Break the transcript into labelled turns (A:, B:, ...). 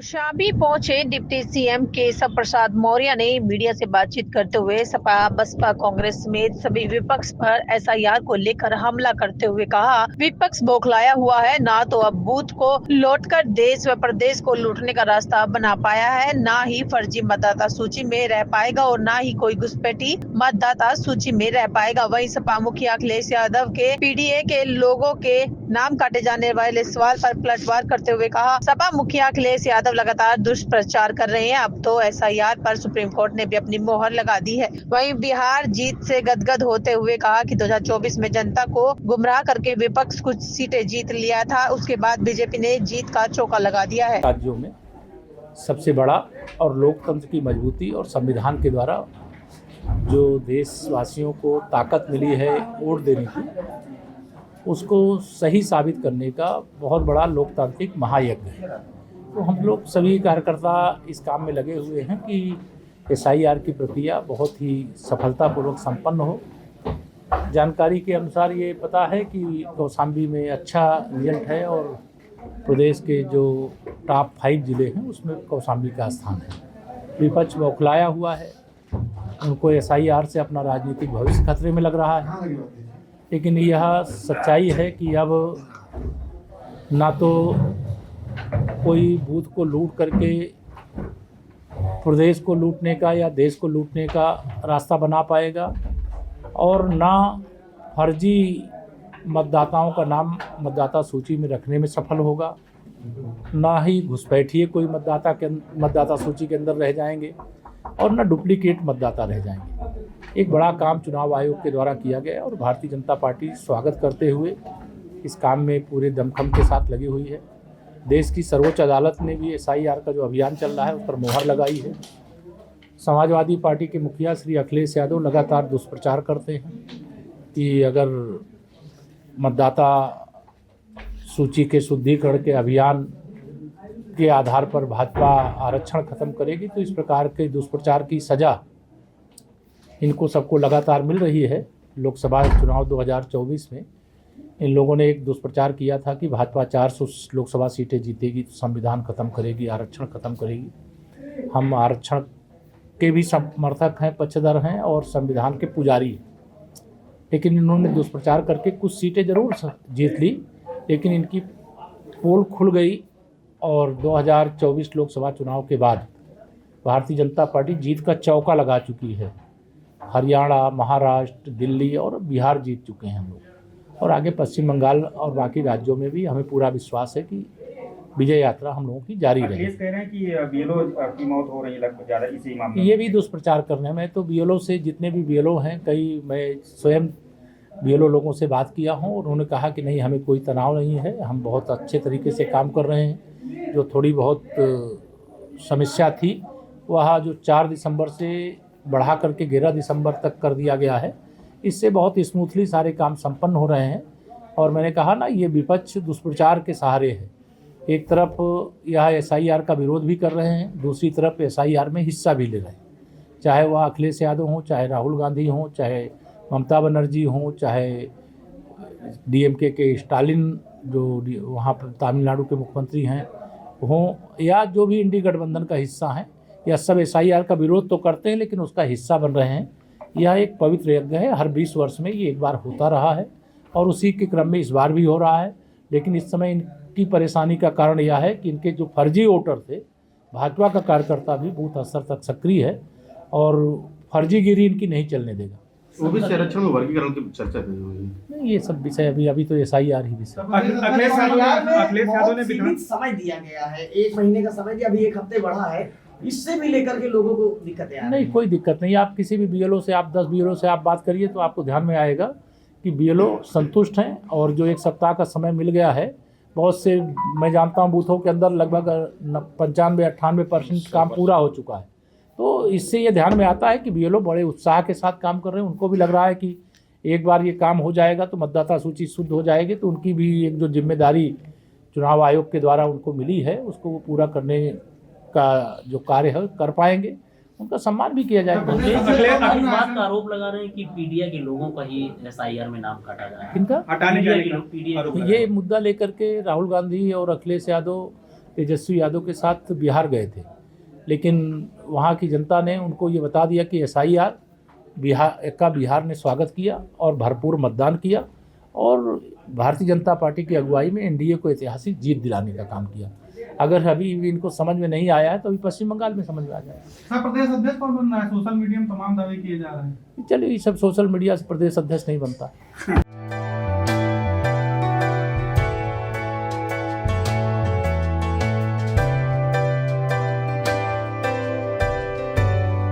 A: कौशाम्बी पहुंचे deputy CM Keshav Prasad Maurya ने media से बातचीत करते हुए सपा बसपा कांग्रेस समेत सभी विपक्ष पर एसआईआर को लेकर हमला करते हुए कहा, विपक्ष बौखलाया हुआ है। ना तो अब बूथ को लौटकर देश व प्रदेश को लूटने का रास्ता बना पाया है, ना ही फर्जी मतदाता सूची में रह पाएगा और ना ही कोई घुसपैठी मतदाता सूची में रह पाएगा। वहीं सपा मुखिया अखिलेश यादव के पीडीए के लोगों के नाम काटे जाने वाले सवाल पर पलटवार करते हुए कहा, सपा मुखिया अखिलेश यादव लगातार दुष्प्रचार कर रहे हैं। अब तो एसआईआर पर सुप्रीम कोर्ट ने भी अपनी मोहर लगा दी है। वहीं बिहार जीत से गदगद होते हुए कहा कि 2024 में जनता को गुमराह करके विपक्ष कुछ सीटें जीत लिया था, उसके बाद बीजेपी ने जीत का चौका लगा दिया है।
B: राज्यों में सबसे बड़ा और लोकतंत्र की मजबूती और संविधान के द्वारा जो देशवासियों को ताकत मिली है वोट देने की, उसको सही साबित करने का बहुत बड़ा लोकतांत्रिक महायज्ञ है। तो हम लोग सभी कार्यकर्ता इस काम में लगे हुए हैं कि एसआईआर की प्रक्रिया बहुत ही सफलतापूर्वक संपन्न हो। जानकारी के अनुसार ये पता है कि कौशाम्बी में अच्छा रिजल्ट है और प्रदेश के जो टॉप 5 जिले हैं उसमें कौशाम्बी का स्थान है। विपक्ष बौखलाया हुआ है, उनको एसआईआर से अपना राजनीतिक भविष्य खतरे में लग रहा है। लेकिन यह सच्चाई है कि अब ना तो कोई बूथ को लूट करके प्रदेश को लूटने का या देश को लूटने का रास्ता बना पाएगा और ना फर्जी मतदाताओं का नाम मतदाता सूची में रखने में सफल होगा, ना ही घुसपैठिए कोई मतदाता सूची के अंदर रह जाएंगे और ना डुप्लीकेट मतदाता रह जाएंगे। एक बड़ा काम चुनाव आयोग के द्वारा किया गया और भारतीय जनता पार्टी स्वागत करते हुए इस काम में पूरे दमखम के साथ लगी हुई है। देश की सर्वोच्च अदालत ने भी एसआईआर का जो अभियान चल रहा है उस पर मोहर लगाई है। समाजवादी पार्टी के मुखिया श्री अखिलेश यादव लगातार दुष्प्रचार करते हैं कि अगर मतदाता सूची के शुद्धिकरण के अभियान के आधार पर भाजपा आरक्षण खत्म करेगी तो इस प्रकार के दुष्प्रचार की सज़ा इनको सबको लगातार मिल रही है। लोकसभा चुनाव 2024 में इन लोगों ने एक दुष्प्रचार किया था कि भाजपा 400 लोकसभा सीटें जीतेगी तो संविधान खत्म करेगी, आरक्षण खत्म करेगी। हम आरक्षण के भी समर्थक हैं, पक्षधर हैं और संविधान के पुजारी हैं। लेकिन इन्होंने दुष्प्रचार करके कुछ सीटें जरूर जीत ली, लेकिन इनकी पोल खुल गई और 2024 लोकसभा चुनाव के बाद भारतीय जनता पार्टी जीत का चौका लगा चुकी है। हरियाणा, महाराष्ट्र, दिल्ली और बिहार जीत चुके हैं हम लोग और आगे पश्चिम बंगाल और बाकी राज्यों में भी हमें पूरा विश्वास है कि विजय यात्रा हम लोगों की जारी रहेगी।
C: अखिलेश कह रहे हैं कि बीएलओ की मौत हो रही है लगभग ज़्यादा इसी मामले में।
B: ये भी दुष्प्रचार करने में तो बीएलओ से जितने भी बीएलओ हैं, कई मैं स्वयं बीएलओ लोगों से बात किया हूँ और उन्होंने कहा कि नहीं, हमें कोई तनाव नहीं है, हम बहुत अच्छे तरीके से काम कर रहे हैं। जो थोड़ी बहुत समस्या थी वह जो 4 दिसंबर से बढ़ा करके 11 दिसंबर तक कर दिया गया है, इससे बहुत स्मूथली सारे काम संपन्न हो रहे हैं। और मैंने कहा ना, ये विपक्ष दुष्प्रचार के सहारे है। एक तरफ यह एसआईआर का विरोध भी कर रहे हैं, दूसरी तरफ एसआईआर में हिस्सा भी ले रहे हैं। चाहे वह अखिलेश यादव हों, चाहे राहुल गांधी हों, चाहे ममता बनर्जी हों, चाहे डीएमके के स्टालिन जो वहाँ पर तमिलनाडु के मुख्यमंत्री हैं हों, या जो भी इंडी गठबंधन का हिस्सा हैं, यह सब एसआईआर का विरोध तो करते हैं लेकिन उसका हिस्सा बन रहे हैं। यह एक पवित्र यज्ञ है, हर 20 वर्ष में ये एक बार होता रहा है और उसी के क्रम में इस बार भी हो रहा है। लेकिन इस समय इनकी परेशानी का कारण यह है कि इनके जो फर्जी वोटर थे, भाजपा का कार्यकर्ता भी बूथ स्तर तक सक्रिय है और फर्जीगिरी इनकी नहीं चलने देगा।
D: ओबीसी आरक्षण में वर्गीकरण की चर्चा की हुई है।
B: नहीं, ये सब विषय अभी तो एसआईआर ही विषय।
C: अखिलेश यादव ने
E: सीमित समय दिया गया है, 1 महीने का समय दिया, अभी 1 हफ्ते बढ़ा है, इससे भी लेकर के लोगों को दिक्कतें आ रही हैं।
B: नहीं, कोई दिक्कत नहीं। आप किसी भी बीएलओ से, आप 10 बीएलओ से आप बात करिए तो आपको ध्यान में आएगा कि बीएलओ संतुष्ट हैं और जो 1 सप्ताह का समय मिल गया है, बहुत से मैं जानता हूं बूथों के अंदर लगभग 95-98% काम पूरा हो चुका है। तो इससे ये ध्यान में आता है कि बीएलओ बड़े उत्साह के साथ काम कर रहे हैं। उनको भी लग रहा है कि एक बार ये काम हो जाएगा तो मतदाता सूची शुद्ध हो जाएगी, तो उनकी भी एक जो जिम्मेदारी चुनाव आयोग के द्वारा उनको मिली है उसको वो पूरा करने का जो कार्य है कर पाएंगे। उनका सम्मान भी किया जाएगा।
F: इस बात का आरोप लगा रहे हैं कि पीडीए के लोगों का ही एसआईआर में नाम काटा गया है।
B: किनका?
C: हटाने जाने का
F: पीडीए
B: ये मुद्दा लेकर के राहुल गांधी और अखिलेश यादव तेजस्वी यादव के साथ बिहार गए थे, लेकिन वहाँ की जनता ने उनको ये बता दिया कि SIR बिहार ने स्वागत किया और भरपूर मतदान किया और भारतीय जनता पार्टी की अगुवाई में NDA को ऐतिहासिक जीत दिलाने का काम किया। अगर अभी इनको समझ में नहीं आया है तो अभी पश्चिम बंगाल में समझ में आ जाएगा।
G: सर, प्रदेश अध्यक्ष कौन बन रहा है? सोशल मीडिया में तमाम दावे किए जा रहे हैं।
B: चलिए, ये सब सोशल मीडिया से प्रदेश अध्यक्ष नहीं बनता।